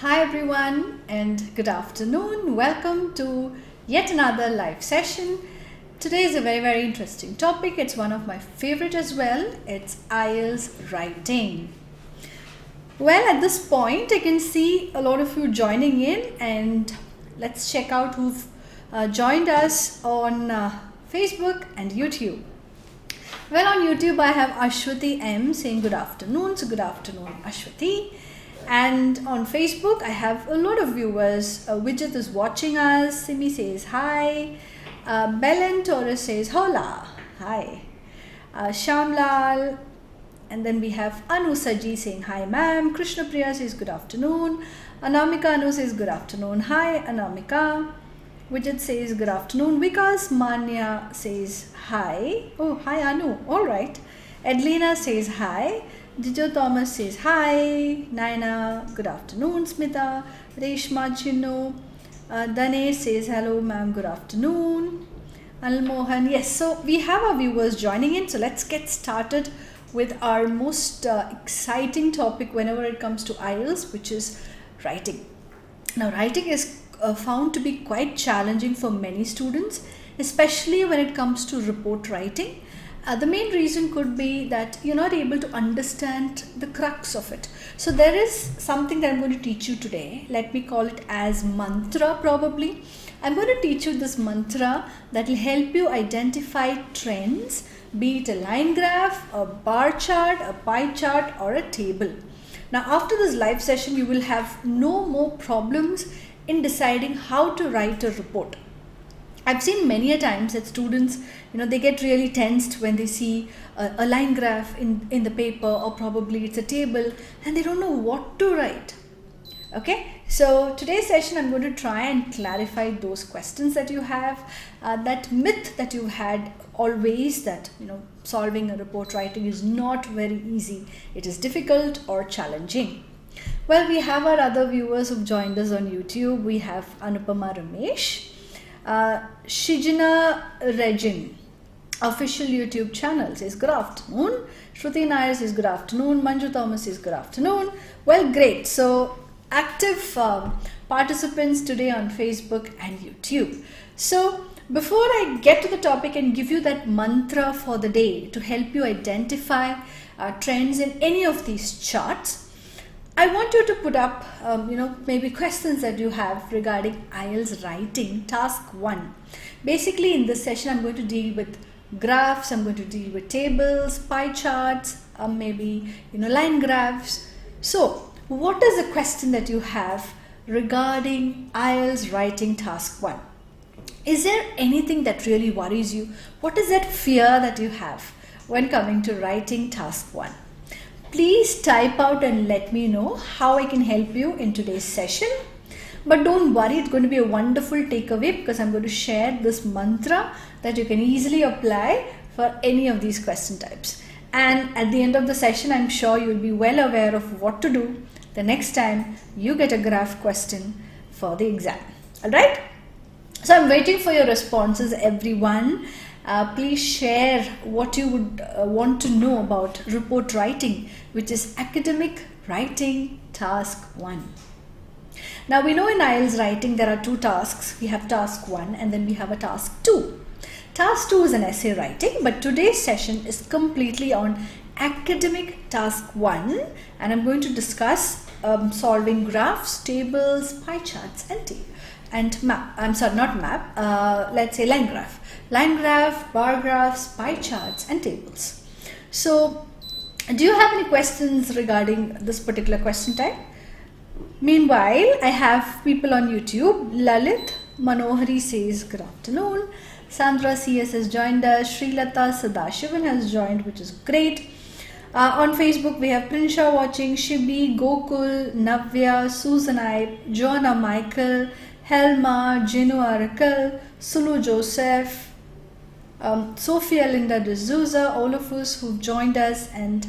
Hi everyone and good afternoon. Welcome to yet another live session. Today is a very interesting topic. It's one of my favorite as well. It's IELTS writing. Well, at this point I can see a lot of you joining in, and let's check out who've joined us on Facebook and YouTube. Well, on YouTube I have Ashwati M saying good afternoon. So good afternoon, Ashwati. And on Facebook, I have a lot of viewers. Widget is watching us. Simi says hi. Belen Torres says hola. Hi. Shamlal. And then we have Anu Saji saying hi ma'am. Krishna Priya says good afternoon. Anamika Anu says good afternoon. Hi Anamika. Widget says good afternoon. Vikas Manya says hi. Oh, hi Anu. Alright. Edlina says hi. Jijo Thomas says hi. Naina, good afternoon. Smita, Reshma Chinno, Danesh says hello ma'am, good afternoon. Almohan, yes, so we have our viewers joining in, so let's get started with our most exciting topic whenever it comes to IELTS, which is writing. Now, writing is found to be quite challenging for many students, especially when it comes to report writing. The main reason could be that you're not able to understand the crux of it. So there is something that I'm going to teach you today. Let me call it as mantra probably. I'm going to teach you this mantra that will help you identify trends, be it a line graph, a bar chart, a pie chart, or a table. Now after this live session, you will have no more problems in deciding how to write a report. I've seen many a times that students, they get really tensed when they see a line graph in the paper, or probably it's a table, and they don't know what to write. Okay, so today's session I'm going to try and clarify those questions that you have, that myth that you had always, that solving a report writing is not very easy. It is difficult or challenging. Well, we have our other viewers who've joined us on YouTube. We have Anupama Ramesh, Shijina Regin, official YouTube channel, says good afternoon. Shruti Nair says good afternoon. Manju Thomas says good afternoon. Well, great. So active participants today on Facebook and YouTube. So before I get to the topic and give you that mantra for the day to help you identify trends in any of these charts, I want you to put up, maybe questions that you have regarding IELTS writing, task 1. Basically, in this session, I'm going to deal with graphs, I'm going to deal with tables, pie charts, maybe, line graphs. So, what is the question that you have regarding IELTS writing task 1? Is there anything that really worries you? What is that fear that you have when coming to writing task 1? Please type out and let me know how I can help you in today's session. But don't worry, it's going to be a wonderful takeaway because I'm going to share this mantra that you can easily apply for any of these question types. And at the end of the session, I'm sure you'll be well aware of what to do the next time you get a graph question for the exam. Alright? So I'm waiting for your responses, everyone. Please share what you would want to know about report writing, which is academic writing task 1. Now we know in IELTS writing there are two tasks. We have task 1 and then we have a task 2. Task 2 is an essay writing, but today's session is completely on academic task 1, and I'm going to discuss solving graphs, tables, pie charts and map. I'm sorry, not map, let's say line graph. Line graph, bar graphs, pie charts and tables. So, do you have any questions regarding this particular question type? Meanwhile, I have people on YouTube. Lalit Manohari says good afternoon. Sandra CS has joined us. Srilata Sadashivan has joined, which is great. On Facebook, we have Prinsha watching, Shibi, Gokul, Navya, Susan I, Joanna Michael, Helma, Jinu Arakal, Sulu Joseph, Sophia Linda D'Souza, all of us who've joined us and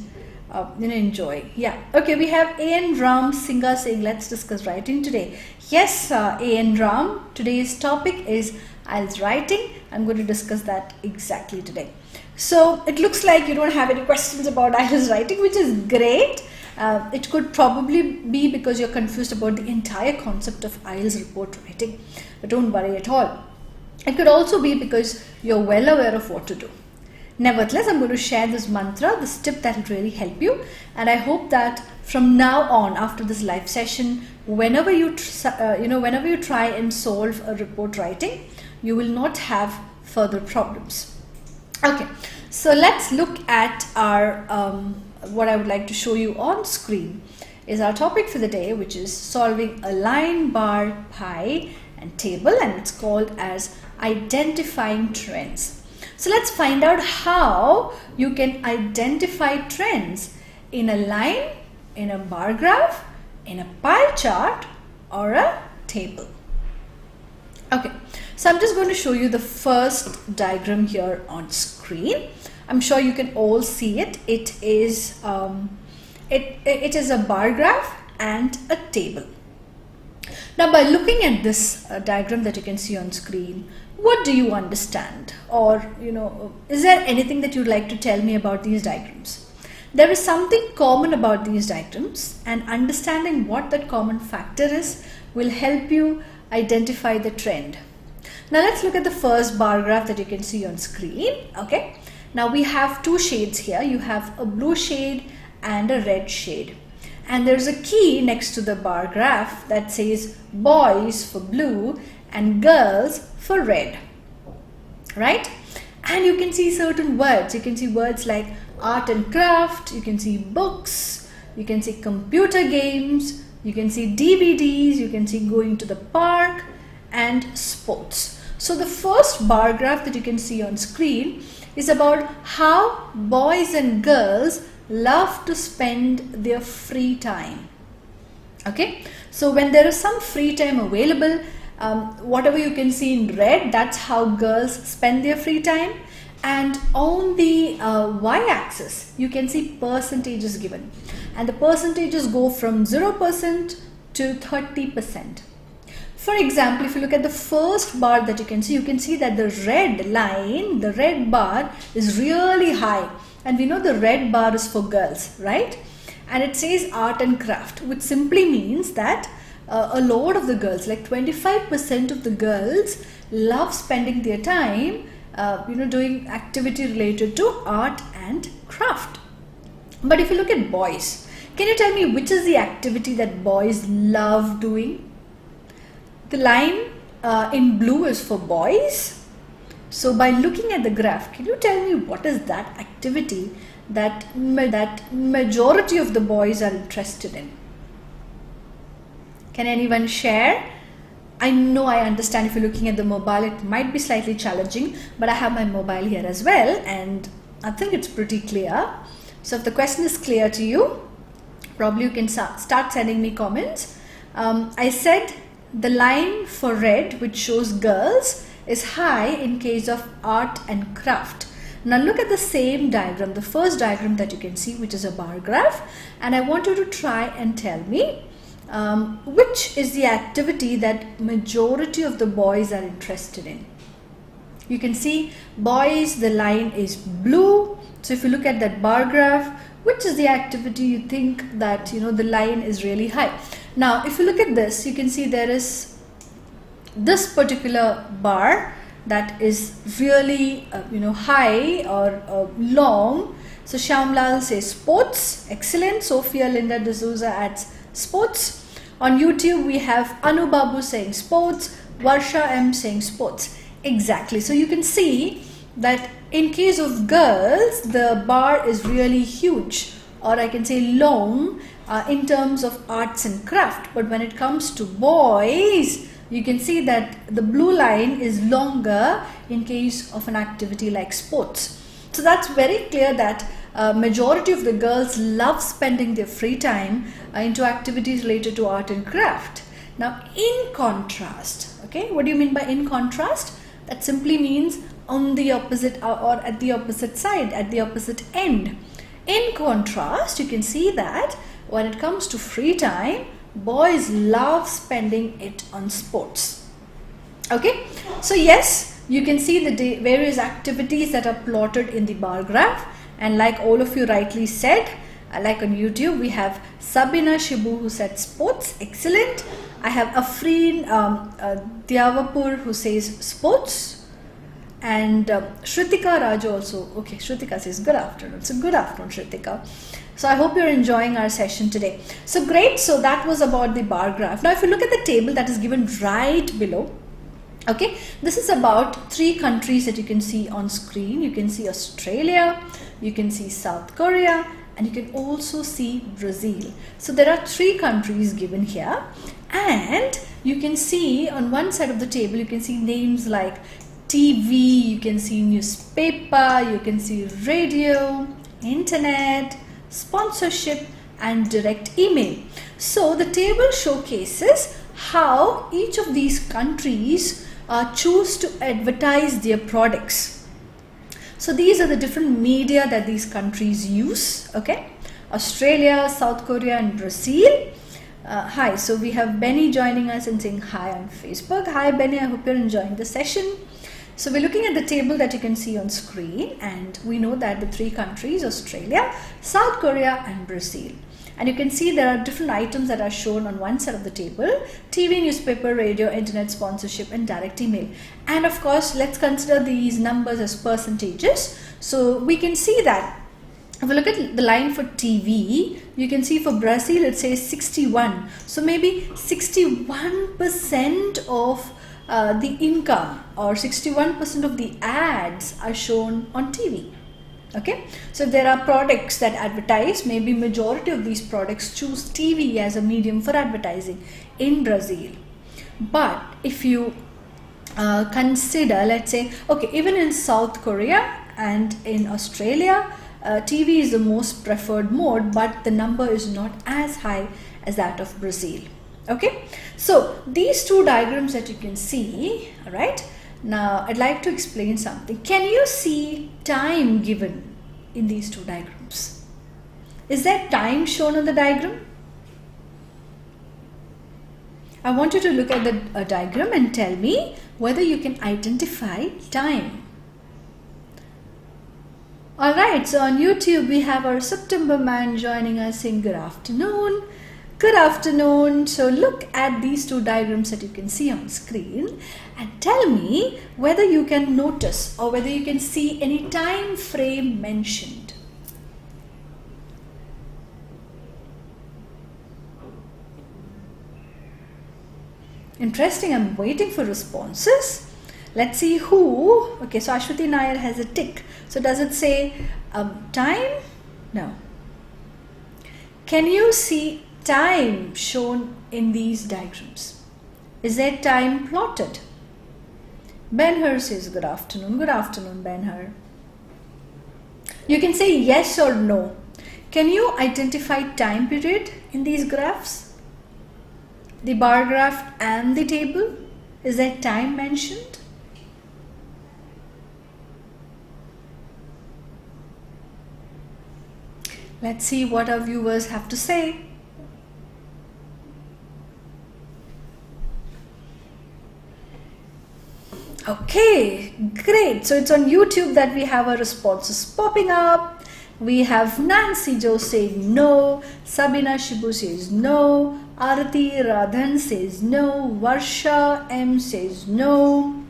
enjoy. Yeah, okay, we have A.N. Ram Singha saying let's discuss writing today. Yes, A.N. Ram, today's topic is IELTS writing. I'm going to discuss that exactly today. So it looks like you don't have any questions about IELTS writing, which is great. It could probably be because you're confused about the entire concept of IELTS report writing, but don't worry at all. It could also be because you're well aware of what to do. Nevertheless, I'm going to share this mantra, this tip that will really help you, and I hope that from now on, after this live session, whenever you try and solve a report writing, you will not have further problems. Okay, so let's look at our what I would like to show you on screen is our topic for the day, which is solving a line, bar, pie, and table, and it's called as identifying trends. So let's find out how you can identify trends in a line, in a bar graph, in a pie chart, or a table. Okay, so I'm just going to show you the first diagram here on screen. I'm sure you can all see it. It is a bar graph and a table. Now, by looking at this diagram that you can see on screen, what do you understand? Or, is there anything that you'd like to tell me about these diagrams? There is something common about these diagrams, and understanding what that common factor is will help you identify the trend. Now, let's look at the first bar graph that you can see on screen. Okay. Now, we have two shades here. You have a blue shade and a red shade. And there's a key next to the bar graph that says boys for blue and girls for red, right? And you can see certain words. You can see words like art and craft, you can see books, you can see computer games, you can see DVDs, you can see going to the park, and sports. So the first bar graph that you can see on screen is about how boys and girls love to spend their free time. Okay, so when there is some free time available, whatever you can see in red, that's how girls spend their free time. And on the y-axis, you can see percentages given. And the percentages go from 0% to 30%. For example, if you look at the first bar that you can see that the red line, the red bar is really high. And we know the red bar is for girls, right? And it says art and craft, which simply means that a lot of the girls, like 25% of the girls, love spending their time doing activity related to art and craft. But if you look at boys, can you tell me which is the activity that boys love doing? The line in blue is for boys. So by looking at the graph, can you tell me what is that activity that majority of the boys are interested in? Can anyone share? I know, I understand if you're looking at the mobile, it might be slightly challenging, but I have my mobile here as well, and I think it's pretty clear. So if the question is clear to you, probably you can start sending me comments. I said the line for red, which shows girls, is high in case of art and craft. Now look at the same diagram, the first diagram that you can see, which is a bar graph, and I want you to try and tell me which is the activity that majority of the boys are interested in. You can see boys, the line is blue. So if you look at that bar graph, which is the activity you think that the line is really high? Now if you look at this, you can see there is this particular bar that is really high or long. So Shyamlal says sports, excellent. Sophia Linda D'Souza adds sports. On YouTube we have Anu Babu saying sports, Varsha M saying sports. Exactly. So you can see that in case of girls, the bar is really huge, or I can say long, in terms of arts and craft. But when it comes to boys, you can see that the blue line is longer in case of an activity like sports. So that's very clear that majority of the girls love spending their free time into activities related to art and craft. Now in contrast, okay, what do you mean by in contrast? That simply means on the opposite or at the opposite side, at the opposite end. In contrast, you can see that when it comes to free time, boys love spending it on sports. Okay, so yes, you can see the various activities that are plotted in the bar graph, and like all of you rightly said, like on YouTube, we have Sabina Shibu who said sports, excellent. I have Afreen Dyavapur who says sports, and Shritika Raj also. Okay, Shritika says good afternoon. So good afternoon, Shritika. So I hope you're enjoying our session today. So great. So that was about the bar graph. Now if you look at the table that is given right below, okay, this is about 3 countries that you can see on screen. You can see Australia, you can see South Korea, and you can also see Brazil. So there are 3 countries given here, and you can see on one side of the table, you can see names like TV, you can see newspaper, you can see radio, internet, sponsorship, and direct email. So the table showcases how each of these countries choose to advertise their products. So these are the different media that these countries use. Okay, Australia, South Korea, and Brazil. Hi, so we have Benny joining us and saying hi on Facebook. Hi Benny, I hope you're enjoying the session. So we're looking at the table that you can see on screen, and we know that the 3 countries, Australia, South Korea, and Brazil. And you can see there are different items that are shown on one side of the table: TV, newspaper, radio, internet, sponsorship, and direct email. And of course, let's consider these numbers as percentages. So we can see that if we look at the line for TV, you can see for Brazil it says 61. So maybe 61% of the income or 61% of the ads are shown on TV. Okay, so if there are products that advertise, maybe majority of these products choose TV as a medium for advertising in Brazil. But if you consider, let's say, okay, even in South Korea and in Australia, TV is the most preferred mode, but the number is not as high as that of Brazil. Okay, so these 2 diagrams that you can see, all right, now I'd like to explain something. Can you see time given in these 2 diagrams? Is there time shown on the diagram? I want you to look at the diagram and tell me whether you can identify time. Alright, so on YouTube we have our September man joining us saying good afternoon. Good afternoon. So look at these 2 diagrams that you can see on screen and tell me whether you can notice or whether you can see any time frame mentioned. Interesting. I'm waiting for responses. Let's see who. Okay, so Ashwati Nair has a tick. So does it say time? No. Can you see time shown in these diagrams? Is there time plotted? Ben-Hur says good afternoon. Good afternoon, Ben-Hur. You can say yes or no. Can you identify time period in these graphs? The bar graph and the table? Is there time mentioned? Let's see what our viewers have to say. Okay, great. So it's on YouTube that we have our responses popping up. We have Nancy Jo saying no, Sabina Shibu says no, Arati Radhan says no, Varsha M says no.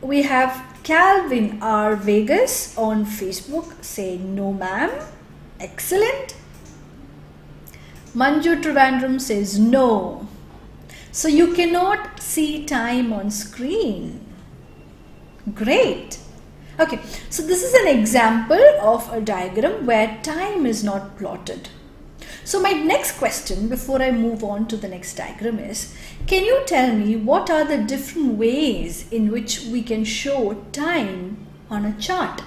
We have Calvin R. Vegas on Facebook saying no ma'am. Excellent. Manju Trivandrum says no. So you cannot see time on screen. Great. Okay, so this is an example of a diagram where time is not plotted. So my next question before I move on to the next diagram is, can you tell me what are the different ways in which we can show time on a chart?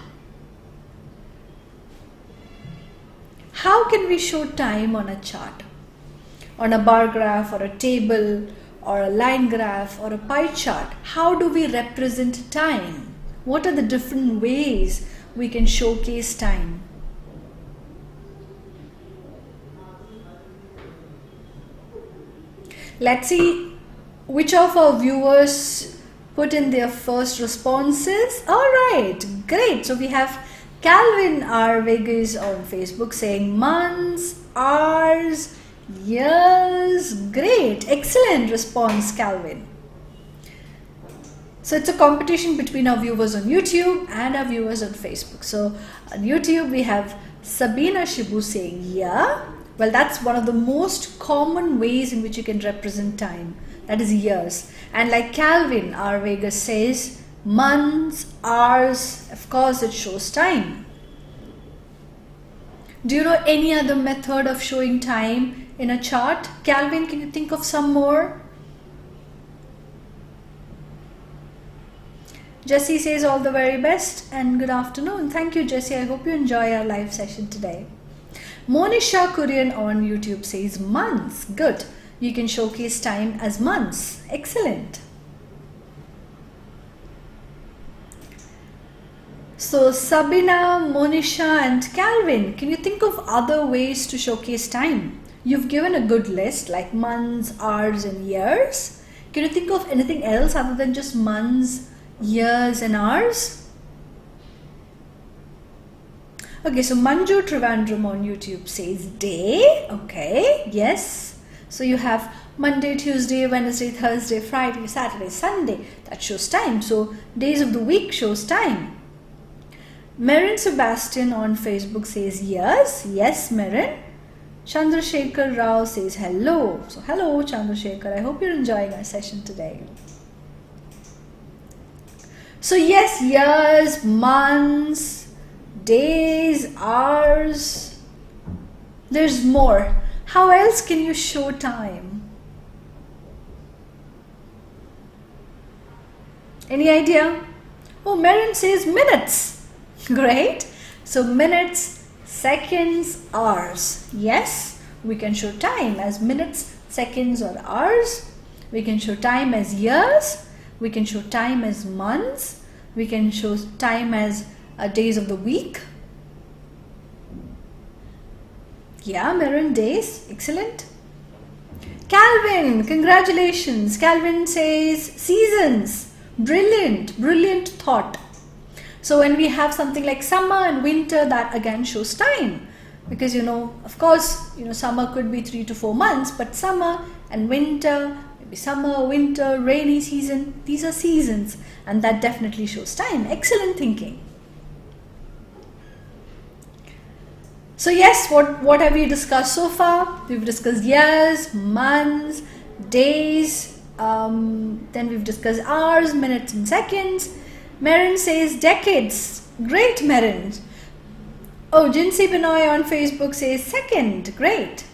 How can we show time on a chart? On a bar graph or a table or a line graph or a pie chart, how do we represent time? What are the different ways we can showcase time? Let's see which of our viewers put in their first responses. All right, great. So we have Calvin R. Vegas on Facebook saying months, hours, years. Great, excellent response, Calvin. So it's a competition between our viewers on YouTube and our viewers on Facebook. So on YouTube we have Sabina Shibu saying yeah. Well, that's one of the most common ways in which you can represent time. That is years. And like Calvin R. Vegas says, months, hours, of course it shows time. Do you know any other method of showing time in a chart? Calvin, can you think of some more? Jessie says all the very best and good afternoon. Thank you, Jessie. I hope you enjoy our live session today. Monisha Kurian on YouTube says months. Good. You can showcase time as months. Excellent. So Sabina, Monisha and Calvin, can you think of other ways to showcase time? You've given a good list like months, hours and years. Can you think of anything else other than just months, years and hours? Okay, so Manju Trivandrum on YouTube says day. Okay, yes. So you have Monday, Tuesday, Wednesday, Thursday, Friday, Saturday, Sunday. That shows time. So days of the week shows time. Marin Sebastian on Facebook says yes. Yes, Marin. Chandrasekhar Rao says hello. So hello, Chandrasekhar. I hope you're enjoying our session today. So yes, years, months, days, hours. There's more. How else can you show time? Any idea? Oh, Marin says minutes. Great. So minutes, seconds, hours. Yes, we can show time as minutes, seconds or hours. We can show time as years. We can show time as months. We can show time as days of the week. Yeah, Marin, days. Excellent. Calvin, congratulations. Calvin says seasons. Brilliant, brilliant thought. So when we have something like summer and winter, that again shows time. Because, of course, summer could be 3 to 4 months, but summer and winter, maybe summer, winter, rainy season, these are seasons. And that definitely shows time. Excellent thinking. So yes, what have we discussed so far? We've discussed years, months, days, then we've discussed hours, minutes and seconds. Marin says decades. Great, Marin. Oh, Jinsey Binoy on Facebook says second. Great.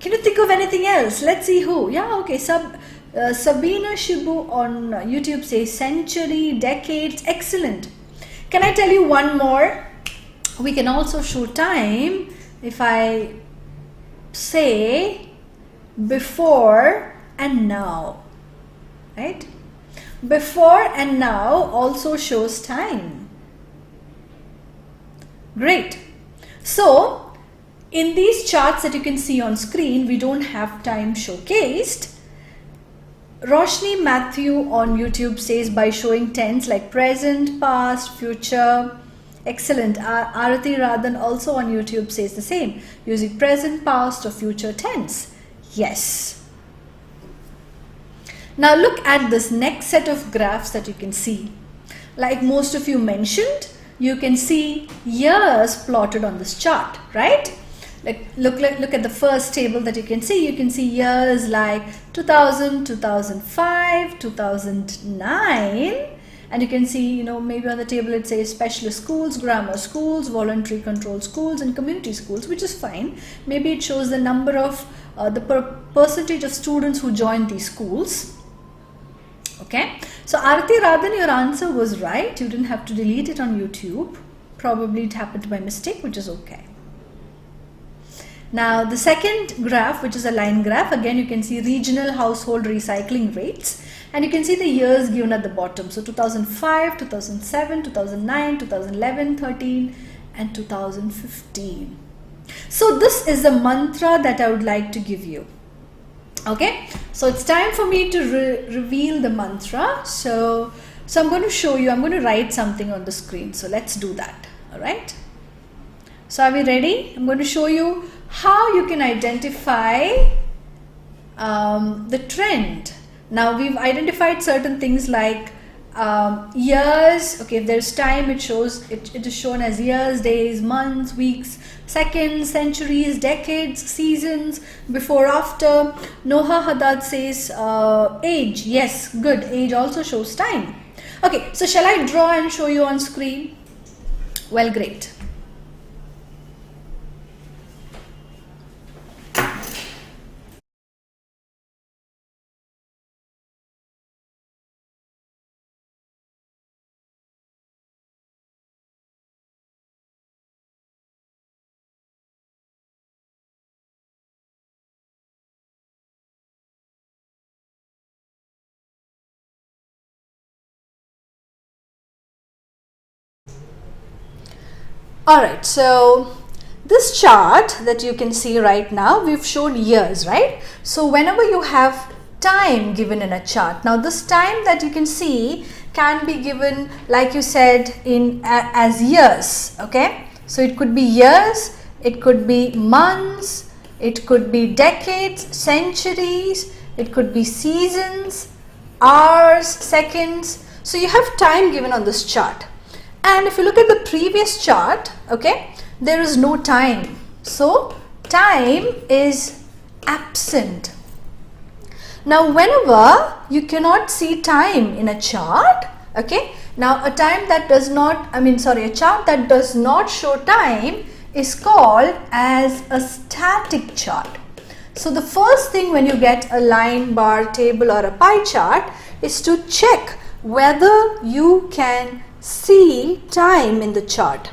Can you think of anything else? Let's see who. Yeah, okay. Sabina Shibu on YouTube says century, decades. Excellent. Can I tell you one more? We can also show time if I say before and now. Right? Before and now also shows time. Great. So, in these charts that you can see on screen, we don't have time showcased. Roshni Matthew on YouTube says by showing tense like present, past, future. Excellent. Arati Radhan also on YouTube says the same, using present, past or future tense. Yes. Now look at this next set of graphs that you can see. Like most of you mentioned, you can see years plotted on this chart, right? Like look at the first table that you can see. You can see years like 2000, 2005, 2009, and you can see, maybe on the table it says specialist schools, grammar schools, voluntary control schools and community schools, which is fine. Maybe it shows the number of percentage of students who joined these schools. Okay, so Arati Radhan, your answer was right. You didn't have to delete it on YouTube. Probably it happened by mistake, which is okay. Now the second graph, which is a line graph, again you can see regional household recycling rates, and you can see the years given at the bottom. So 2005, 2007, 2009, 2011, 13 and 2015. So this is the mantra that I would like to give you. Okay, so it's time for me to reveal the mantra. So So I'm going to show you, I'm going to write something on the screen. So let's do that. All right. So are we ready? I'm going to show you how you can identify the trend. Now we've identified certain things like years. Okay, if there's time, it shows it is shown as years, days, months, weeks, seconds, centuries, decades, seasons, before, after. Noha Haddad says age. Yes, good. Age also shows time. Okay, so shall I draw and show you on screen? Well, great. Alright, so this chart that you can see right now, we've shown years, right? So whenever you have time given in a chart, now this time that you can see can be given, like you said, in as years. Okay, so it could be years, it could be months, it could be decades, centuries, it could be seasons, hours, seconds. So you have time given on this chart. And if you look at the previous chart, okay, there is no time. So time is absent. Now whenever you cannot see time in a chart, okay, now a time that does not, a chart that does not show time is called as a static chart. So the first thing when you get a line, bar, table or a pie chart is to check whether you can see time in the chart.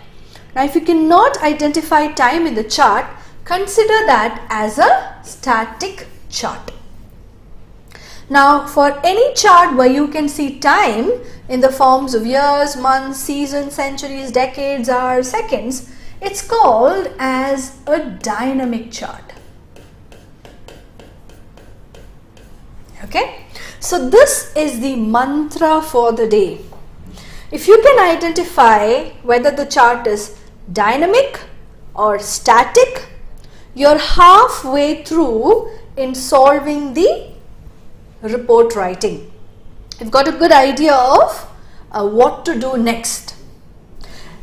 Now if you cannot identify time in the chart, consider that as a static chart. Now for any chart where you can see time in the forms of years, months, seasons, centuries, decades, hours, seconds, it's called as a dynamic chart. Okay, so this is the mantra for the day. If you can identify whether the chart is dynamic or static, you're halfway through in solving the report writing. You've got a good idea of what to do next.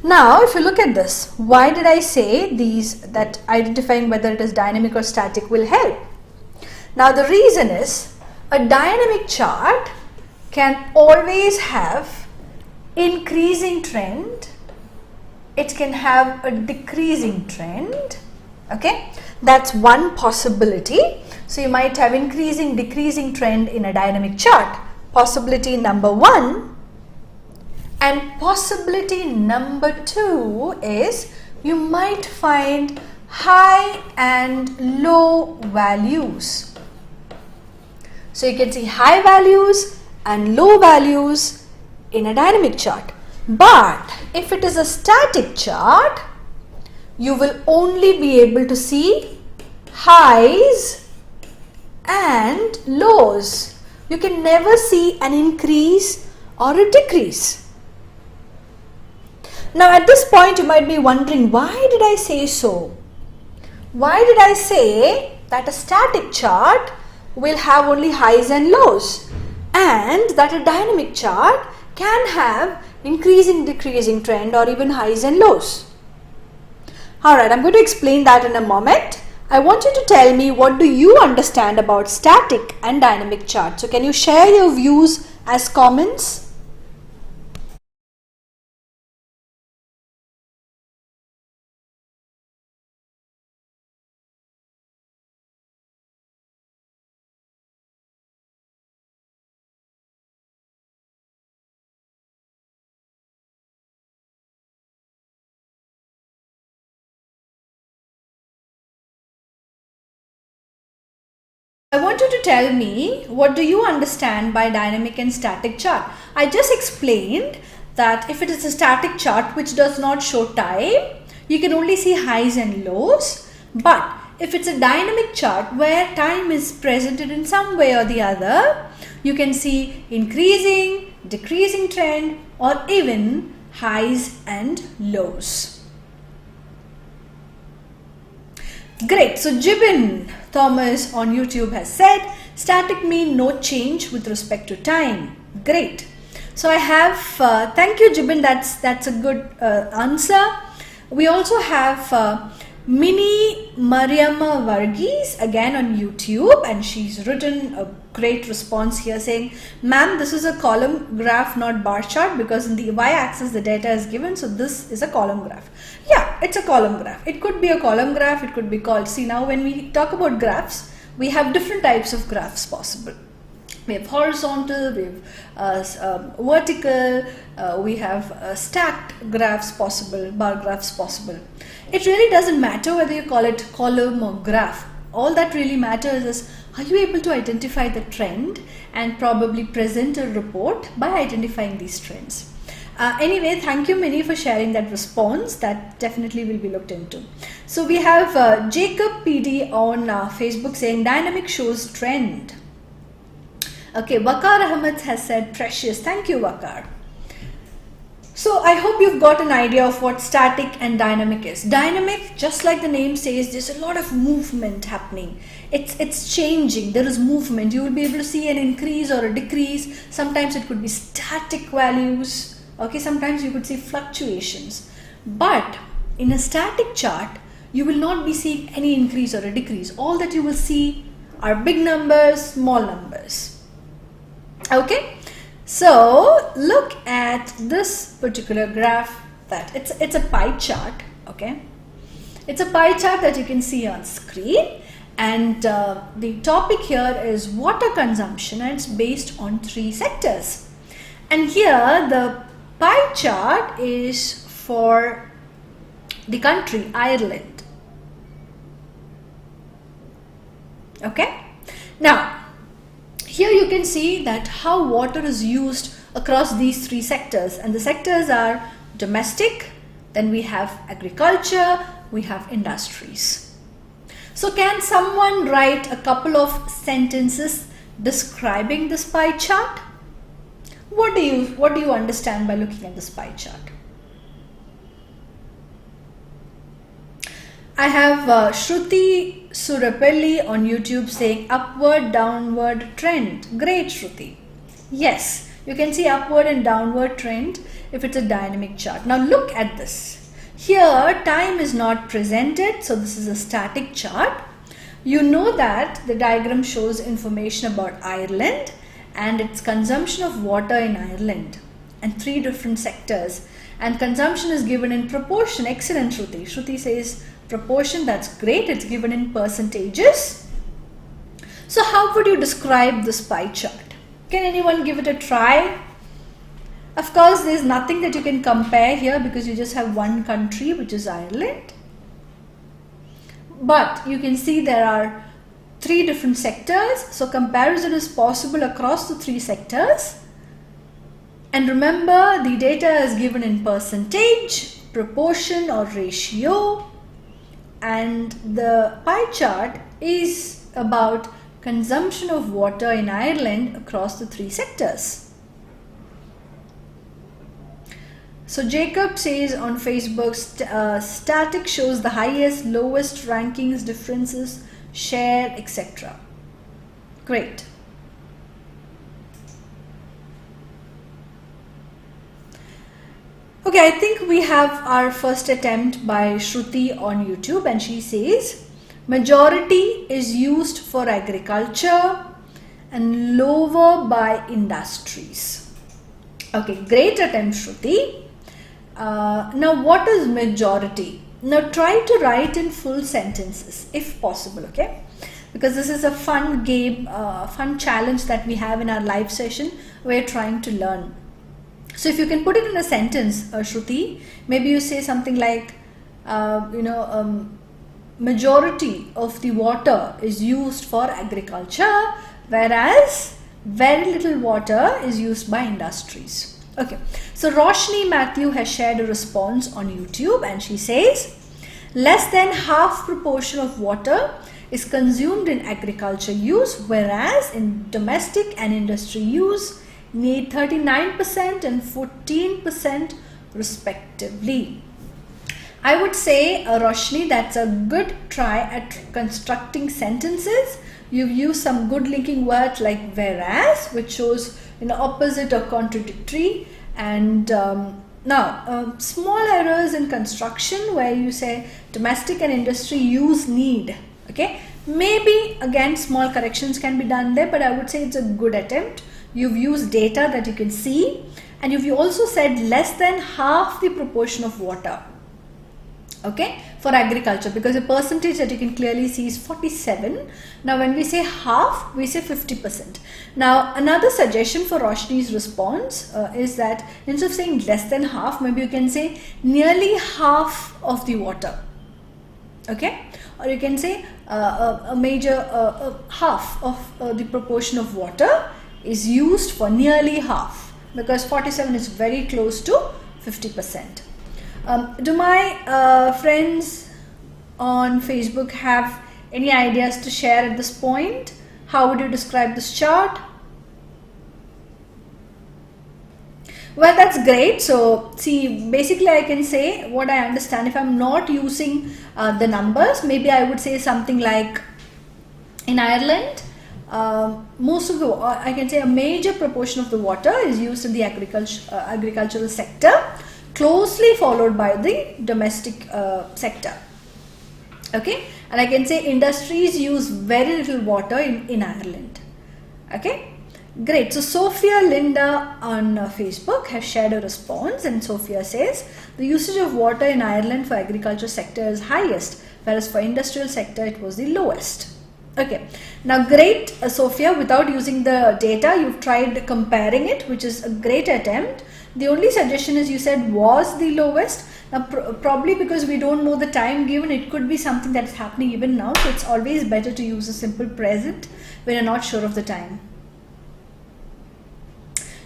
Now, if you look at this, why did I say that identifying whether it is dynamic or static will help? Now, the reason is a dynamic chart can always have increasing trend, it can have a decreasing trend. Okay, that's one possibility. So you might have increasing, decreasing trend in a dynamic chart, possibility number one. And possibility number two is you might find high and low values. So you can see high values and low values in a dynamic chart. But if it is a static chart, you will only be able to see highs and lows. You can never see an increase or a decrease. Now at this point you might be wondering, why did I say so? Why did I say that a static chart will have only highs and lows and that a dynamic chart can have increasing, decreasing trend or even highs and lows? Alright, I'm going to explain that in a moment. I want you to tell me, what do you understand about static and dynamic charts? So can you share your views as comments? I want you to tell me, what do you understand by dynamic and static chart? I just explained that if it is a static chart which does not show time, you can only see highs and lows. But if it's a dynamic chart where time is presented in some way or the other, you can see increasing, decreasing trend, or even highs and lows. Great. So Jibin Thomas on YouTube has said static mean no change with respect to time. Great. So I have thank you Jibin, that's a good answer. We also have Mini Mariamma Varghese again on YouTube, and she's written a great response here saying, ma'am, this is a column graph, not bar chart, because in the y-axis the data is given, so this is a column graph. Yeah, it's a column graph. It could be a column graph, it could be called, see now when we talk about graphs, we have different types of graphs possible. We have horizontal, we have vertical, we have stacked graphs possible, bar graphs possible. It really doesn't matter whether you call it column or graph. All that really matters is, are you able to identify the trend and probably present a report by identifying these trends. Anyway, thank you Minnie for sharing that response. That definitely will be looked into. So we have Jacob PD on Facebook saying dynamic shows trend. Okay, Wakar Ahmed has said precious. Thank you, Wakar. So I hope you've got an idea of what static and dynamic is. Dynamic, just like the name says, there's a lot of movement happening. It's changing. There is movement. You will be able to see an increase or a decrease. Sometimes it could be static values. Okay, sometimes you could see fluctuations. But in a static chart, you will not be seeing any increase or a decrease. All that you will see are big numbers, small numbers. Okay, so look at this particular graph. That it's a pie chart. Okay, it's a pie chart that you can see on screen, and the topic here is water consumption, and it's based on 3 sectors. And here the pie chart is for the country Ireland. Okay, now here you can see that how water is used across these 3 sectors, and the sectors are domestic, then we have agriculture, we have industries. So can someone write a couple of sentences describing this pie chart? What do you understand by looking at this pie chart? I have Shruti Surapelli on YouTube saying upward downward trend. Great, Shruti. Yes, you can see upward and downward trend if it's a dynamic chart. Now look at this. Here time is not presented, so this is a static chart. You know that the diagram shows information about Ireland and its consumption of water in Ireland and 3 different sectors, and consumption is given in proportion. Excellent, Shruti. Shruti says proportion, that's great. It's given in percentages. So how would you describe this pie chart? Can anyone give it a try? Of course, there's nothing that you can compare here because you just have one country, which is Ireland. But you can see there are 3 different sectors. So comparison is possible across the 3 sectors. And remember, the data is given in percentage, proportion or ratio. And the pie chart is about consumption of water in Ireland across the 3 sectors. So Jacob says on Facebook, static shows the highest, lowest rankings, differences, share, etc. Great. Okay, I think we have our first attempt by Shruti on YouTube, and she says majority is used for agriculture and lower by industries. Okay, great attempt, Shruti. Now what is majority? Now try to write in full sentences if possible, okay? Because this is a fun game, fun challenge that we have in our live session. We're trying to learn. So if you can put it in a sentence, Shruti, maybe you say something like, majority of the water is used for agriculture, whereas very little water is used by industries. Okay, so Roshni Matthew has shared a response on YouTube, and she says, less than half proportion of water is consumed in agriculture use, whereas in domestic and industry use, need 39% and 14% respectively. I would say, Roshni, that's a good try at constructing sentences. You've used some good linking words like whereas, which shows opposite or contradictory, and now small errors in construction where you say domestic and industry use need. Okay, maybe again small corrections can be done there, but I would say it's a good attempt. You've used data that you can see, and you've also said less than half the proportion of water. Okay, for agriculture, because the percentage that you can clearly see is 47. Now when we say half, we say 50%. Now another suggestion for Roshni's response is that instead of saying less than half, maybe you can say nearly half of the water. Okay, or you can say a major half of the proportion of water is used for nearly half, because 47 is very close to 50%. Do my friends on Facebook have any ideas to share at this point? How would you describe this chart? Well, that's great. So see, basically I can say what I understand. If I'm not using the numbers, maybe I would say something like in Ireland, most of the, I can say a major proportion of the water is used in the agricultural sector, closely followed by the domestic sector. Okay, and I can say industries use very little water in Ireland. Okay, great. So Sophia Linda on Facebook has shared a response, and Sophia says the usage of water in Ireland for agriculture sector is highest, whereas for industrial sector it was the lowest. Okay, now great, Sophia, without using the data, you've tried comparing it, which is a great attempt. The only suggestion is you said was the lowest. Now probably because we don't know the time given, it could be something that is happening even now. So it's always better to use a simple present when you're not sure of the time.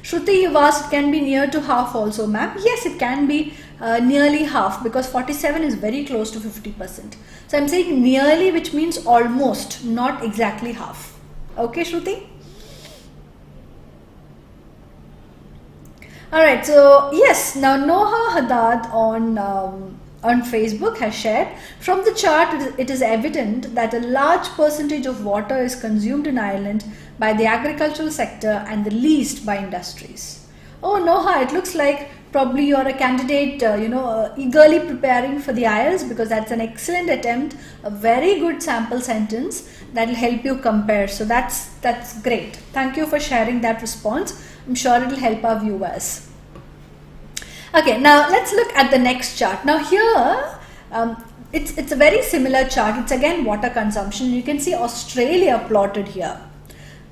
Shruti, you've asked, it can be near to half also, ma'am. Yes, it can be nearly half, because 47 is very close to 50%. So I'm saying nearly, which means almost, not exactly half. Okay, Shruti? Alright, so yes, now Noha Haddad on Facebook has shared, from the chart it is evident that a large percentage of water is consumed in Ireland by the agricultural sector and the least by industries. Oh Noha, it looks like probably you're a candidate, eagerly preparing for the IELTS, because that's an excellent attempt, a very good sample sentence that will help you compare. So that's great. Thank you for sharing that response. I'm sure it will help our viewers. Okay, now let's look at the next chart. Now here, it's a very similar chart. It's again water consumption. You can see Australia plotted here.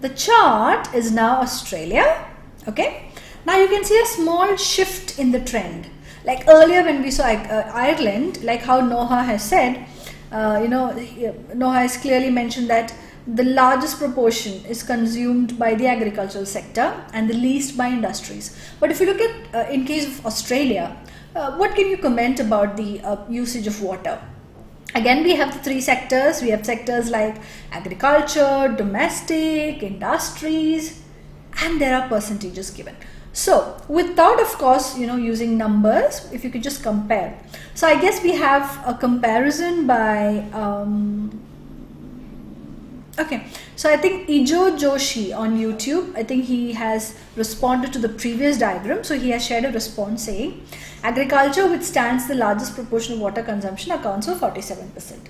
The chart is now Australia. Okay. Now you can see a small shift in the trend. Like earlier when we saw Ireland, like how Noha has said, Noha has clearly mentioned that the largest proportion is consumed by the agricultural sector and the least by industries. But if you look at, in case of Australia, what can you comment about the usage of water? Again, we have the three sectors. We have sectors like agriculture, domestic, industries, and there are percentages given. So without, of course, using numbers, if you could just compare. So I guess we have a comparison by okay, so I think Ijo Joshi on YouTube, I think he has responded to the previous diagram. So he has shared a response saying, agriculture, which stands the largest proportion of water consumption, accounts for 47%.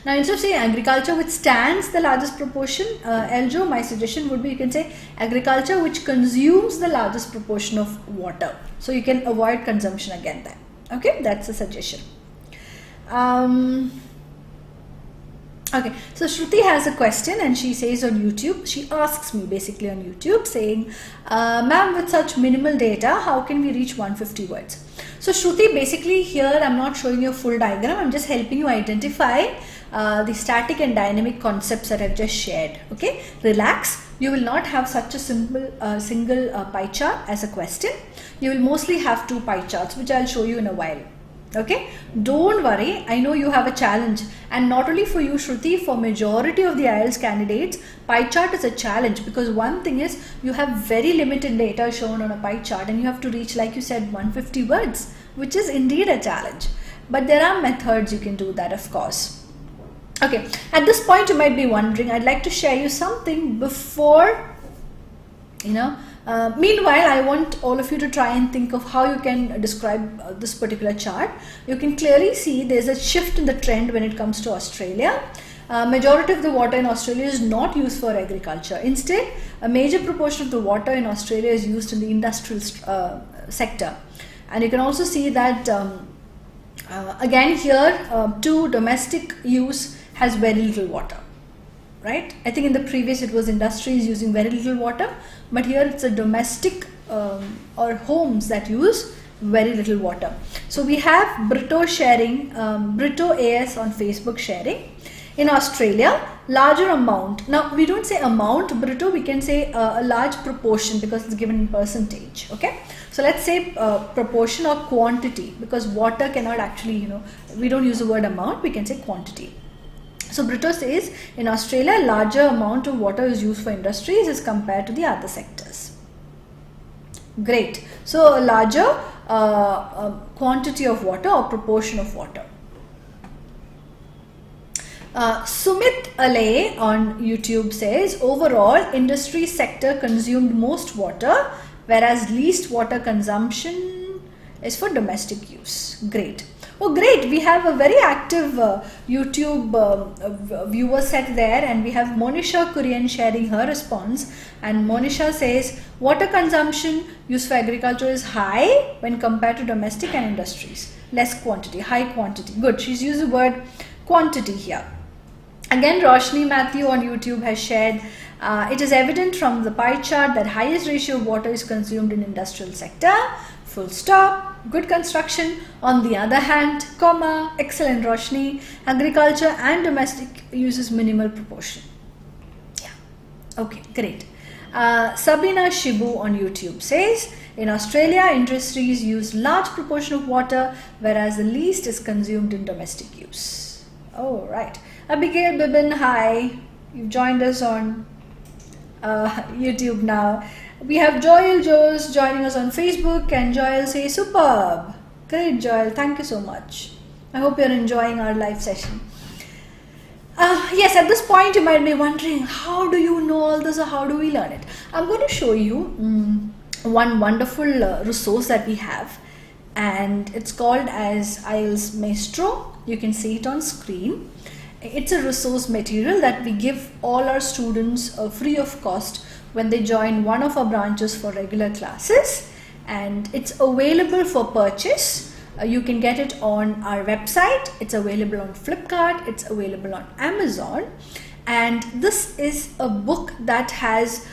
Now instead of saying agriculture which stands the largest proportion, Eljo, my suggestion would be you can say agriculture which consumes the largest proportion of water. So you can avoid consumption again then. Okay, that's a suggestion. Okay, so Shruti has a question and she says on YouTube, she asks me basically on YouTube saying, ma'am, with such minimal data, how can we reach 150 words? So Shruti, basically here I'm not showing you a full diagram, I'm just helping you identify the static and dynamic concepts that I've just shared. Okay, relax. You will not have such a simple single pie chart as a question. You will mostly have two pie charts, which I'll show you in a while. Okay, don't worry. I know you have a challenge, and not only for you, Shruti, for majority of the IELTS candidates, pie chart is a challenge, because one thing is you have very limited data shown on a pie chart and you have to reach, like you said, 150 words, which is indeed a challenge. But there are methods you can do that, of course. Okay, at this point you might be wondering, I'd like to share you something before, meanwhile, I want all of you to try and think of how you can describe this particular chart. You can clearly see there's a shift in the trend when it comes to Australia. Majority of the water in Australia is not used for agriculture. Instead, a major proportion of the water in Australia is used in the industrial sector. And you can also see that again here, to domestic use has very little water. Right? I think in the previous it was industries using very little water, but here it's a domestic or homes that use very little water. So we have Brito sharing, Brito AS on Facebook sharing. In Australia, larger amount. Now we don't say amount, Brito, we can say a large proportion because it's given in percentage. Okay, so let's say proportion or quantity, because water cannot actually, we don't use the word amount, we can say quantity. So Brito says in Australia, larger amount of water is used for industries as compared to the other sectors. Great. So a larger quantity of water or proportion of water. Sumit Alay on YouTube says, overall industry sector consumed most water, whereas least water consumption is for domestic use. Great. Oh great, we have a very active YouTube viewer set there, and we have Monisha Kurian sharing her response, and Monisha says water consumption used for agriculture is high when compared to domestic and industries. Less quantity, high quantity. Good, she's used the word quantity here. Again, Roshni Matthew on YouTube has shared, it is evident from the pie chart that highest ratio of water is consumed in industrial sector. Full stop. Good construction. On the other hand, comma, excellent Roshni, agriculture and domestic uses minimal proportion. Yeah. Okay, great. Sabina Shibu on YouTube says, in Australia, industries use large proportion of water, whereas the least is consumed in domestic use. Oh, right. Abigail Bibin, hi. You've joined us on YouTube now. We have Joel Joes joining us on Facebook, and Joel says, superb. Great, Joel. Thank you so much. I hope you're enjoying our live session. Yes, at this point you might be wondering, how do you know all this, or how do we learn it? I'm going to show you one wonderful resource that we have, and it's called as IELTS Maestro. You can see it on screen. It's a resource material that we give all our students free of cost when they join one of our branches for regular classes, and it's available for purchase. You can get it on our website, it's available on Flipkart, it's available on Amazon, and this is a book that has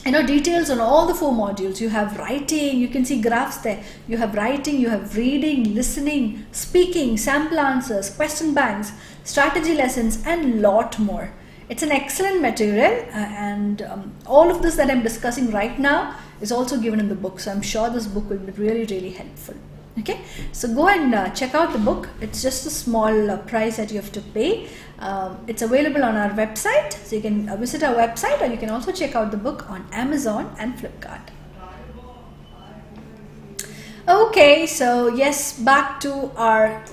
details on all the 4 modules. You have writing, you can see graphs there, you have writing, you have reading, listening, speaking, sample answers, question banks, strategy lessons, and lot more. It's an excellent material, and all of this that I'm discussing right now is also given in the book, so I'm sure this book will be really, really helpful. Okay, so go and check out the book. It's just a small price that you have to pay. It's available on our website, so you can visit our website, or you can also check out the book on Amazon and Flipkart. Okay, so yes, back to our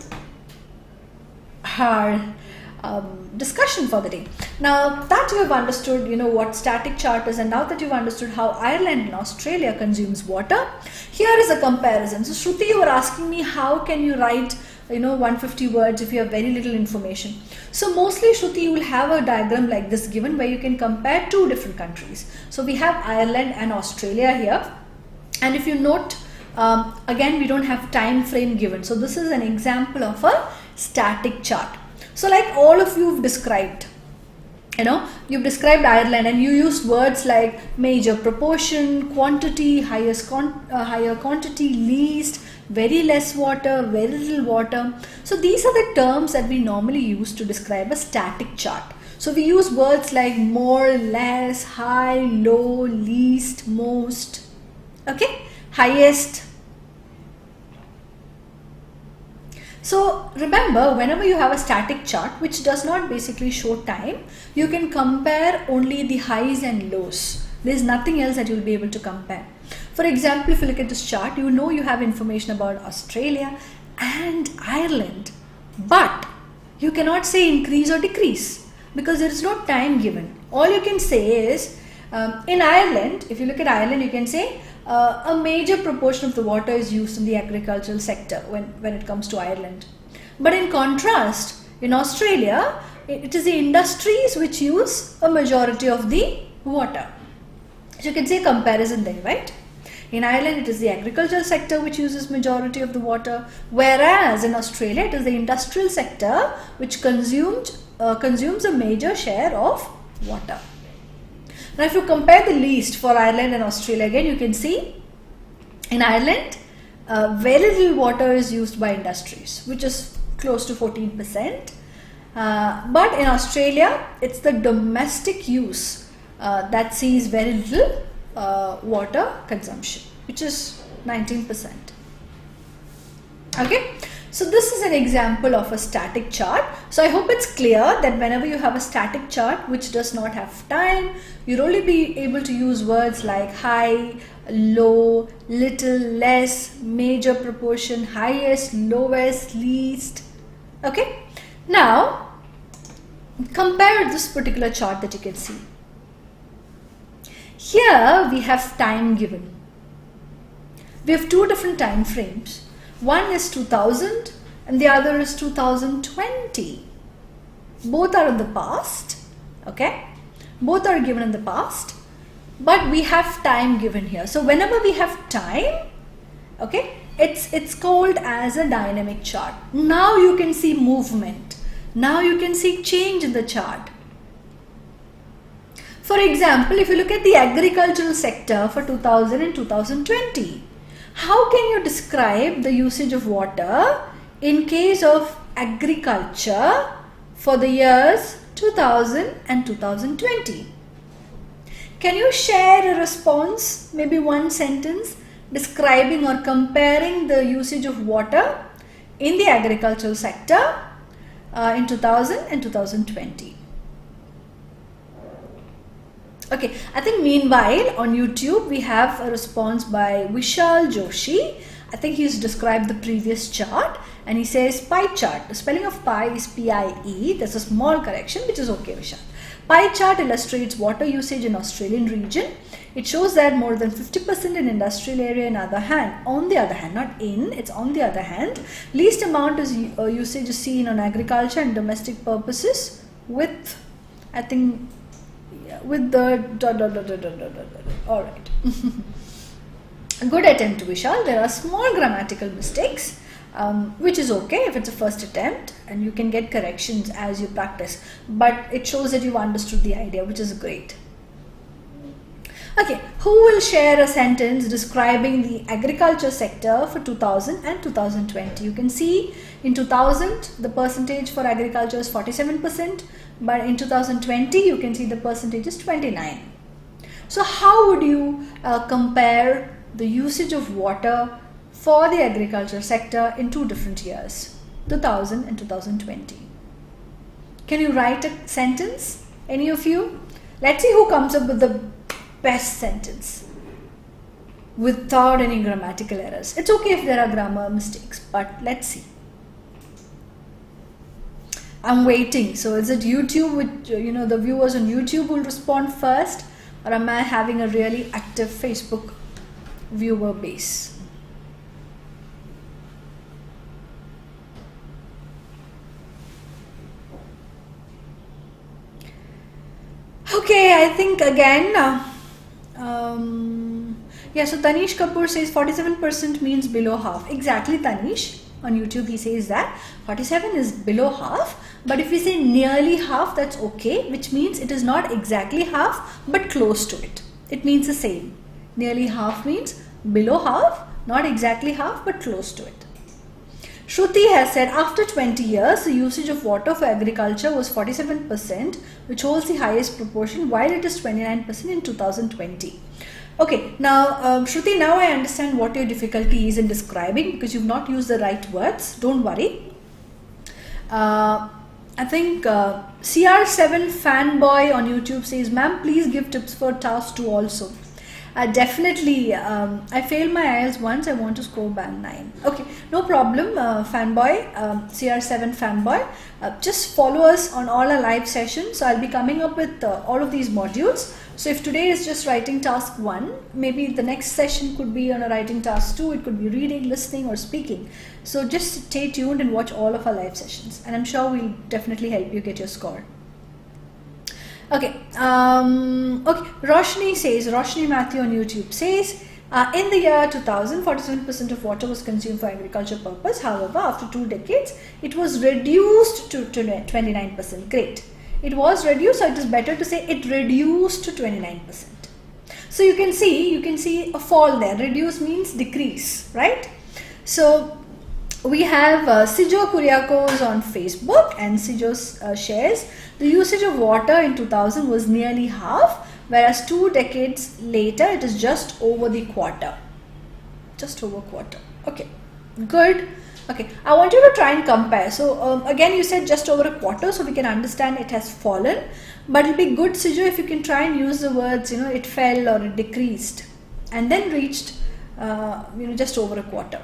discussion for the day. Now that you have understood, what static chart is, and now that you've understood how Ireland and Australia consumes water, here is a comparison. So Shruti, you were asking me, how can you write 150 words if you have very little information? So mostly, Shruti, you will have a diagram like this given, where you can compare 2 different countries. So we have Ireland and Australia here, and if you note, again we don't have time frame given. So this is an example of a static chart. So like all of you have described, you've described Ireland, and you used words like major proportion, quantity, higher quantity, least, very less water, very little water. So these are the terms that we normally use to describe a static chart. So we use words like more, less, high, low, least, most, okay, highest. So remember, whenever you have a static chart which does not basically show time, you can compare only the highs and lows. There is nothing else that you will be able to compare. For example, if you look at this chart, you know you have information about Australia and Ireland, but you cannot say increase or decrease because there is no time given. All you can say is, in Ireland, if you look at Ireland, you can say a major proportion of the water is used in the agricultural sector when it comes to Ireland. But in contrast, in Australia, it is the industries which use a majority of the water. So you can say comparison there, right? In Ireland, it is the agricultural sector which uses majority of the water, whereas in Australia, it is the industrial sector which consumes a major share of water. Now, if you compare the least for Ireland and Australia, again, you can see in Ireland, very little water is used by industries, which is close to 14%. But in Australia, it's the domestic use that sees very little water consumption, which is 19%. Okay, so this is an example of a static chart. So I hope it's clear that whenever you have a static chart which does not have time, you'll only be able to use words like high, low, little, less, major proportion, highest, lowest, least. Okay, now compare this particular chart that you can see. Here we have time given. We have two different time frames. One is 2000 and the other is 2020. Both are in the past. Okay, both are given in the past, but we have time given here. So whenever we have time, okay, it's called as a dynamic chart. Now you can see movement. Now you can see change in the chart. For example, if you look at the agricultural sector for 2000 and 2020, how can you describe the usage of water in case of agriculture for the years 2000 and 2020? Can you share a response, maybe one sentence, describing or comparing the usage of water in the agricultural sector in 2000 and 2020? Okay, I think meanwhile on YouTube we have a response by Vishal Joshi. I think he's described the previous chart and he says pie chart. The spelling of pie is P-I-E. There's a small correction which is okay, Vishal. Pie chart illustrates water usage in Australian region. It shows that more than 50% in industrial area on the other hand, not in, it's on the other hand, least amount is usage is seen on agriculture and domestic purposes with, I think, with the all right. Good attempt, Vishal. There are small grammatical mistakes, which is okay if it's a first attempt and you can get corrections as you practice, but it shows that you've understood the idea, which is great. Okay, who will share a sentence describing the agriculture sector for 2000 and 2020? You can see in 2000 the percentage for agriculture is 47%, but in 2020 you can see the percentage is 29%. So how would you compare the usage of water for the agriculture sector in two different years, 2000 and 2020? Can you write a sentence, any of you? Let's see who comes up with the best sentence without any grammatical errors. It's okay if there are grammar mistakes, but let's see. I'm waiting. So is it YouTube, with, the viewers on YouTube will respond first, or am I having a really active Facebook viewer base? Okay, I think again, yeah, so Tanish Kapoor says 47% means below half. Exactly, Tanish. On YouTube he says that 47 is below half, but if we say nearly half, that's okay, which means it is not exactly half but close to it. It means the same. Nearly half means below half, not exactly half but close to it. Shruti has said after 20 years the usage of water for agriculture was 47%, which holds the highest proportion, while it is 29% in 2020. Okay, now Shruti, now I understand what your difficulty is in describing because you've not used the right words. Don't worry. I think CR7 fanboy on YouTube says, ma'am, please give tips for task 2 also. Definitely, I failed my IELTS once. I want to score band 9. Okay, no problem, fanboy, CR7 fanboy. Just follow us on all our live sessions. So I'll be coming up with all of these modules. So if today is just writing task 1, maybe the next session could be on a writing task 2. It could be reading, listening, or speaking. So just stay tuned and watch all of our live sessions, and I'm sure we'll definitely help you get your score. Okay, Roshni Matthew on YouTube says, in the year 2000, 47% of water was consumed for agriculture purpose. However, after 2 decades, it was reduced to 29%. Great. It was reduced, so it is better to say it reduced to 29%. So you can see a fall there. Reduce means decrease, right? So we have Sijo Kuriakos on Facebook, and Sijo shares, the usage of water in 2000 was nearly half, whereas 2 decades later it is just over the quarter. Just over quarter. Okay, good. Okay, I want you to try and compare. So again, you said just over a quarter, so we can understand it has fallen. But it'll be good, Sijo, if you can try and use the words, it fell or it decreased, and then reached, just over a quarter.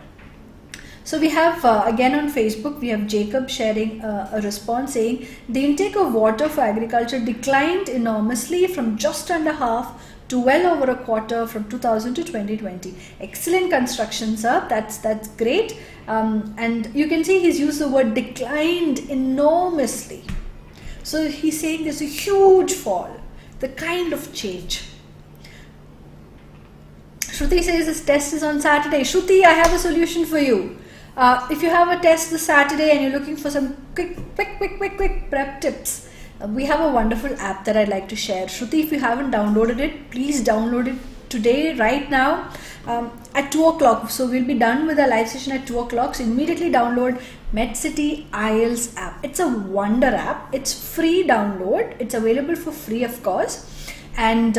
So we have, again on Facebook, we have Jacob sharing a response saying, the intake of water for agriculture declined enormously from just under half to well over a quarter from 2000 to 2020. Excellent construction, sir. That's great. And you can see he's used the word declined enormously. So he's saying there's a huge fall, the kind of change. Shruti says this test is on Saturday. Shruti, I have a solution for you. If you have a test this Saturday and you're looking for some quick prep tips, we have a wonderful app that I'd like to share. Shruti, if you haven't downloaded it, please download it today, right now, at 2 o'clock. So we'll be done with our live session at 2 o'clock. So immediately download MedCity IELTS app. It's a wonder app. It's free download. It's available for free, of course. And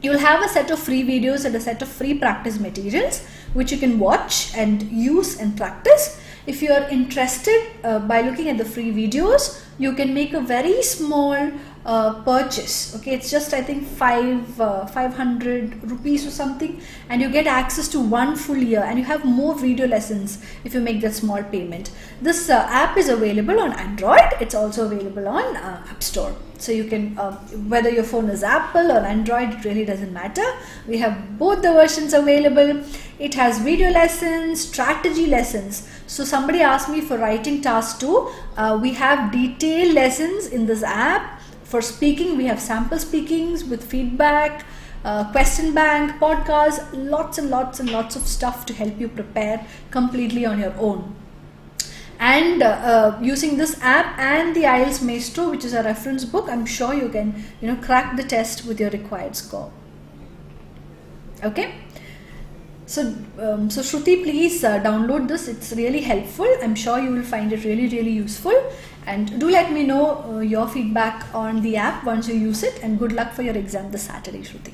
you'll have a set of free videos and a set of free practice materials which you can watch and use and practice. If you are interested, by looking at the free videos, you can make a very small purchase. Okay, it's just, I think, 500 rupees or something, and you get access to 1 full year, and you have more video lessons if you make that small payment. This app is available on Android. It's also available on App Store. So you can, whether your phone is Apple or Android, it really doesn't matter. We have both the versions available. It has video lessons, strategy lessons. So somebody asked me for writing task 2. We have detailed lessons in this app. For speaking, we have sample speakings with feedback, question bank, podcast, lots and lots and lots of stuff to help you prepare completely on your own. And using this app and the IELTS Maestro, which is a reference book, I'm sure you can, crack the test with your required score. Okay. So Shruti, please download this. It's really helpful. I'm sure you will find it really, really useful. And do let me know your feedback on the app once you use it. And good luck for your exam this Saturday, Shruti.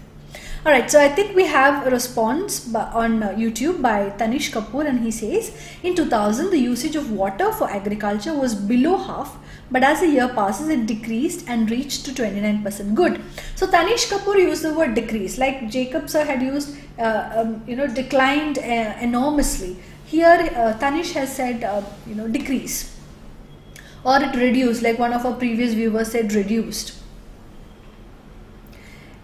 Alright, so I think we have a response on YouTube by Tanish Kapoor, and he says, in 2000, the usage of water for agriculture was below half, but as the year passes, it decreased and reached to 29%. Good. So Tanish Kapoor used the word decrease, like Jacob sir had used, declined enormously. Here, Tanish has said, decrease, or it reduced, like one of our previous viewers said, reduced.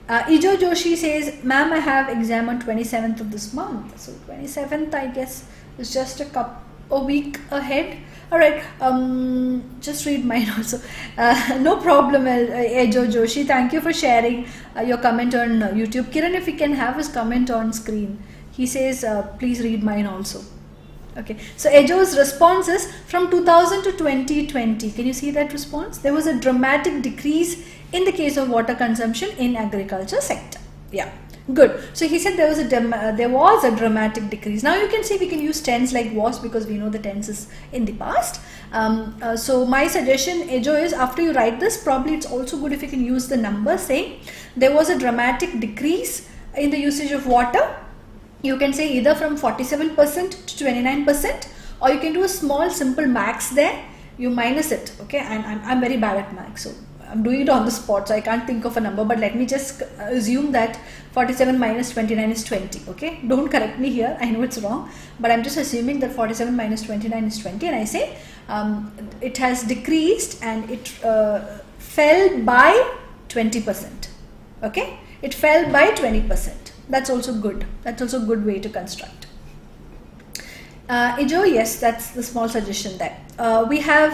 Ijo Joshi says, ma'am, I have exam on 27th of this month. So 27th, I guess, is just a week ahead. Alright, just read mine also. No problem, Ijo Joshi. Thank you for sharing your comment on YouTube. Kiran, if we can have his comment on screen. He says, please read mine also. Okay, so Ejo's response is, from 2000 to 2020, can you see that response? There was a dramatic decrease in the case of water consumption in agriculture sector. Yeah, good. So he said there was a dramatic decrease. Now you can see we can use tense like was, because we know the tense is in the past. So my suggestion, Ejo, is after you write this, probably it's also good if you can use the number saying there was a dramatic decrease in the usage of water. You can say either from 47% to 29%, or you can do a small simple max there. you minus it, okay? And I'm very bad at math, so I'm doing it on the spot, so I can't think of a number, but let me just assume that 47 minus 29 is 20, okay? Don't correct me here, I know it's wrong, but I'm just assuming that 47 minus 29 is 20, and I say it has decreased and it fell by 20%, okay? It fell by 20%. That's also good. That's also a good way to construct. Ijo, yes, that's the small suggestion there. We have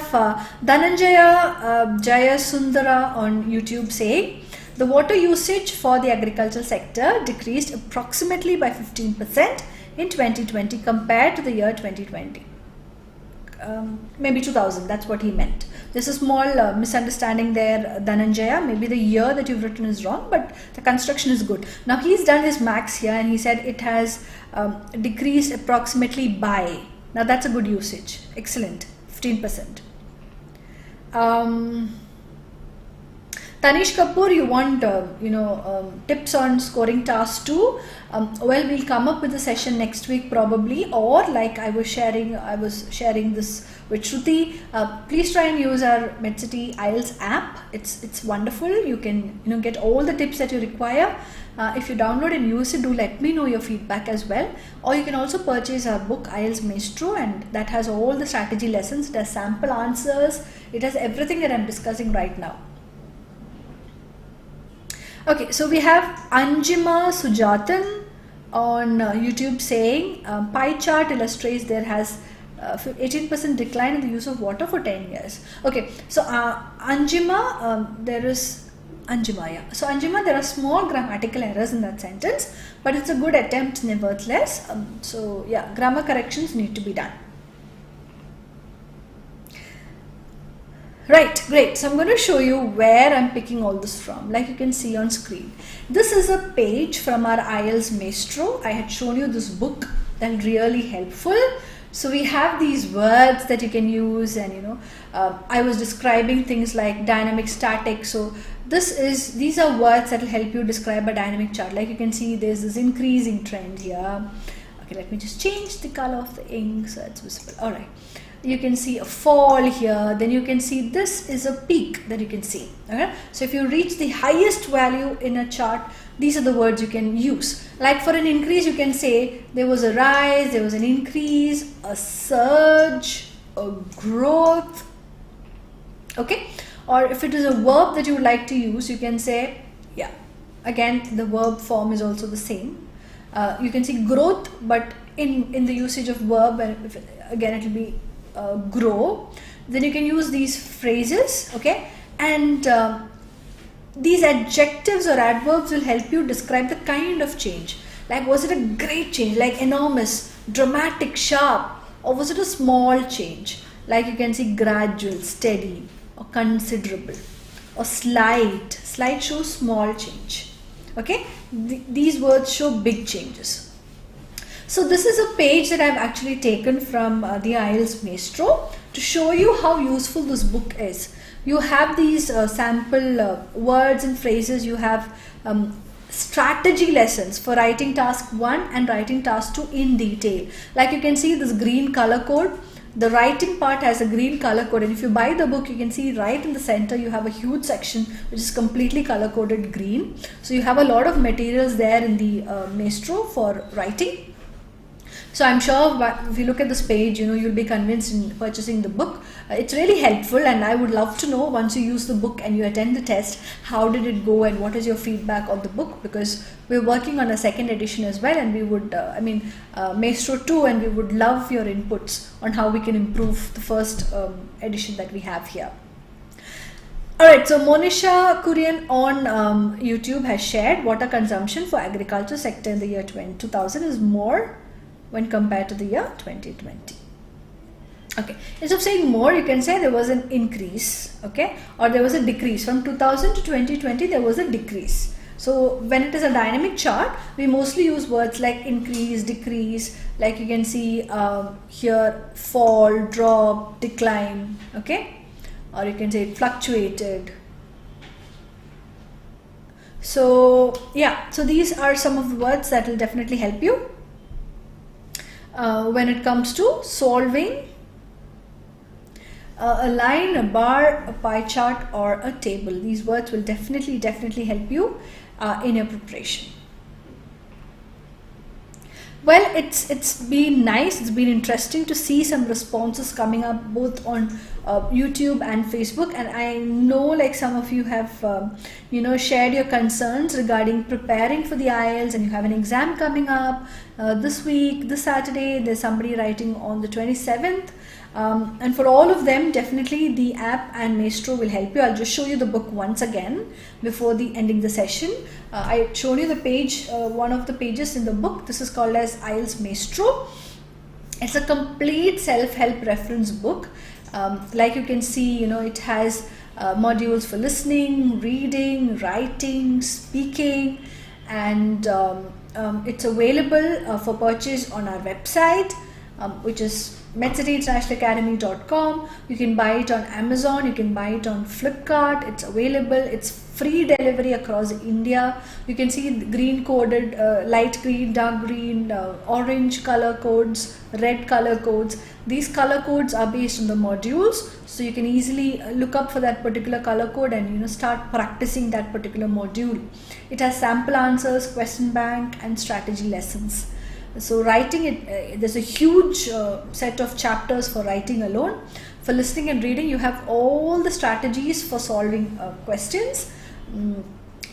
Dhananjaya Jayasundara on YouTube saying, the water usage for the agricultural sector decreased approximately by 15% in 2020 compared to the year 2020. Maybe 2000, that's what he meant. There's a small misunderstanding there, Dhananjaya. Maybe the year that you've written is wrong, but the construction is good. Now he's done his max here and he said it has decreased approximately by. Now that's a good usage. Excellent. 15%. Tanish Kapoor, you want tips on scoring task 2? Well, we'll come up with a session next week probably, or like I was sharing this with Shruti. Please try and use our MedCity IELTS app. It's wonderful. You can get all the tips that you require. If you download and use it, do let me know your feedback as well. Or you can also purchase our book IELTS Maestro, and that has all the strategy lessons. It has sample answers. It has everything that I'm discussing right now. Okay, so we have Anjima Sujatan on YouTube saying pie chart illustrates there has 18% decline in the use of water for 10 years. Okay, so Anjima, there is Anjima, yeah. So Anjima, there are small grammatical errors in that sentence, but it's a good attempt nevertheless. So yeah, grammar corrections need to be done. Right, great. So I'm going to show you where I'm picking all this from, like you can see on screen. This is a page from our IELTS Maestro. I had shown you this book and really helpful. So we have these words that you can use, and I was describing things like dynamic, static. So these are words that will help you describe a dynamic chart. Like you can see there's this increasing trend here. Okay, let me just change the color of the ink so it's visible. All right. You can see a fall here, then you can see this is a peak that you can see. Okay? So if you reach the highest value in a chart, these are the words you can use. Like for an increase, you can say there was a rise, there was an increase, a surge, a growth. Okay? Or if it is a verb that you would like to use, you can say, yeah, again the verb form is also the same. You can see growth, but in the usage of verb, again it will be grow. Then you can use these phrases, okay, and these adjectives or adverbs will help you describe the kind of change. Like, was it a great change, like enormous, dramatic, sharp, or was it a small change? Like you can see gradual, steady, or considerable, or slight. Slight shows small change. Okay, these words show big changes. So this is a page that I've actually taken from the IELTS Maestro to show you how useful this book is. You have these sample words and phrases. You have strategy lessons for writing task 1 and writing task 2 in detail. Like you can see this green color code. The writing part has a green color code, and if you buy the book, you can see right in the center you have a huge section which is completely color coded green. So you have a lot of materials there in the Maestro for writing. So I'm sure if you look at this page, you'll be convinced in purchasing the book. It's really helpful, and I would love to know once you use the book and you attend the test, how did it go and what is your feedback on the book, because we're working on a second edition as well, and we would, Maestro 2, and we would love your inputs on how we can improve the first edition that we have here. Alright, so Monisha Kurian on YouTube has shared water consumption for agriculture sector in the year 2000 is more when compared to the year 2020. Okay, instead of saying more, you can say there was an increase, okay, or there was a decrease. From 2000 to 2020, there was a decrease. So when it is a dynamic chart, we mostly use words like increase, decrease, like you can see here, fall, drop, decline, okay, or you can say it fluctuated. So yeah, so these are some of the words that will definitely help you when it comes to solving a line, a bar, a pie chart, or a table. These words will definitely help you in your preparation. Well, it's been nice, it's been interesting to see some responses coming up both on YouTube and Facebook, and I know like some of you have shared your concerns regarding preparing for the IELTS, and you have an exam coming up this week, this Saturday. There's somebody writing on the 27th. And for all of them, definitely the app and Maestro will help you. I'll just show you the book once again before ending the session. I showed you the page, one of the pages in the book. This is called as IELTS Maestro. It's a complete self-help reference book. Like you can see, it has modules for listening, reading, writing, speaking, and it's available for purchase on our website, which is medcityinternationalacademy.com. You can buy it on Amazon, you can buy it on Flipkart. It's available, it's free delivery across India. You can see the green coded, light green, dark green, orange color codes, red color codes. These color codes are based on the modules, so you can easily look up for that particular color code and start practicing that particular module. It has sample answers, question bank, and strategy lessons. So writing it, there's a huge set of chapters for writing alone. For listening and reading, you have all the strategies for solving questions.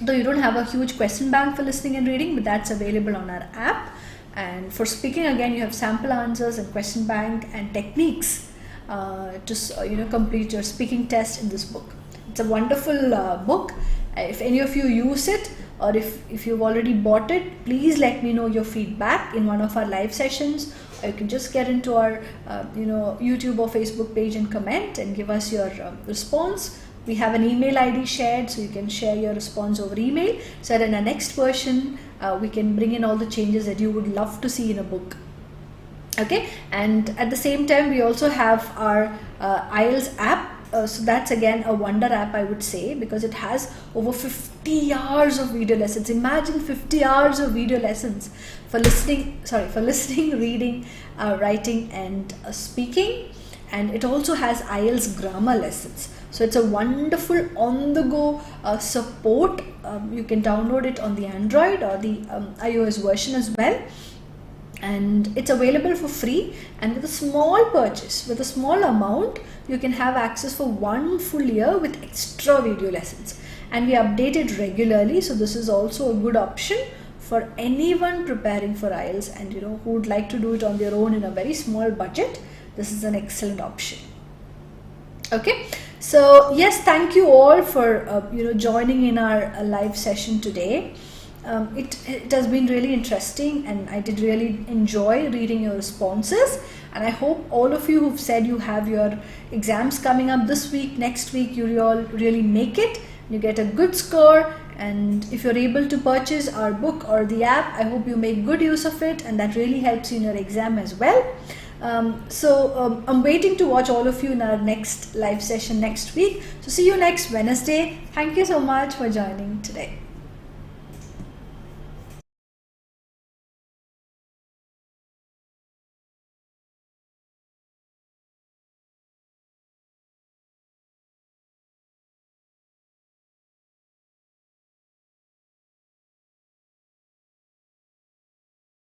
Though you don't have a huge question bank for listening and reading, but that's available on our app. And for speaking, again, you have sample answers and question bank and techniques to complete your speaking test in this book. It's a wonderful book. If any of you use it, or if you've already bought it, please let me know your feedback in one of our live sessions, or you can just get into our YouTube or Facebook page and comment and give us your response. We have an email ID shared, so you can share your response over email, so that in our next version we can bring in all the changes that you would love to see in a book. Okay, and at the same time we also have our IELTS app. So that's again a wonder app, I would say, because it has over 50 hours of video lessons. Imagine 50 hours of video lessons for listening, reading, writing, and speaking. And it also has IELTS grammar lessons. So it's a wonderful on-the-go support. You can download it on the Android or the iOS version as well. And it's available for free, and with a small purchase, with a small amount, you can have access for 1 full year with extra video lessons, and we update it regularly. So this is also a good option for anyone preparing for IELTS and who would like to do it on their own in a very small budget. This is an excellent option. Okay, so yes, thank you all for joining in our live session today. It has been really interesting, and I did really enjoy reading your responses, and I hope all of you who've said you have your exams coming up this week, next week, you all really make it, you get a good score. And if you're able to purchase our book or the app, I hope you make good use of it, and that really helps you in your exam as well. I'm waiting to watch all of you in our next live session next week. So see you next Wednesday. Thank you so much for joining today.